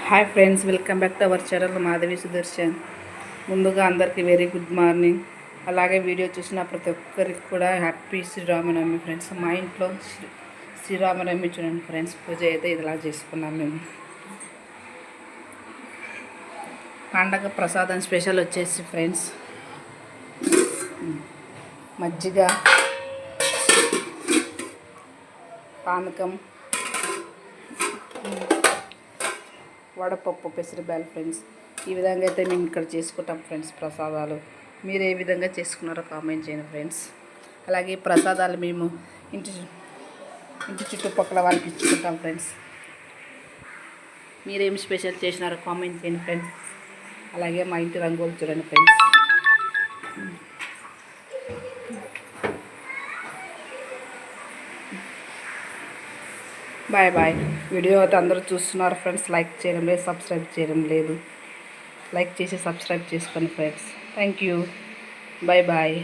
Hi friends, welcome back to our channel Madhavi Sudarshan. ముందుగా అందరికీ very good morning. అలాగే video చూసిన ప్రతి ఒక్కరికి కూడా హ్యాపీ శ్రీరామనవమి ఫ్రెండ్స్. మా ఇంట్లో శ్రీరామనవమి చూడండి ఫ్రెండ్స్, పూజ అయితే ఇలా చేసుకున్నాం మేము. పండగ ప్రసాదం స్పెషల్ వచ్చేసి ఫ్రెండ్స్ మజ్జిగ, పానకం, వడపప్పు, పెసరబ్యాలు ఫ్రెండ్స్. ఈ విధంగా అయితే మేము ఇక్కడ చేసుకుంటాం ఫ్రెండ్స్ ప్రసాదాలు. మీరు ఏ విధంగా చేసుకున్నారో కామెంట్ చేయండి ఫ్రెండ్స్. అలాగే ప్రసాదాలు మేము ఇంటి చుట్టుపక్కల వాళ్ళకి ఇచ్చుకుంటాం ఫ్రెండ్స్. మీరేమి స్పెషల్ చేసినారో కామెంట్ చేయండి ఫ్రెండ్స్. అలాగే మా ఇంటి రంగోలు చూడండి ఫ్రెండ్స్. Bye bye. వీడియో అయితే అందరూ చూస్తున్నారు ఫ్రెండ్స్. లైక్ చేయడం లేదు, సబ్స్క్రైబ్ చేయడం లేదు. లైక్ చేసి సబ్స్క్రైబ్ చేసుకోండి friends. Thank you. Bye bye.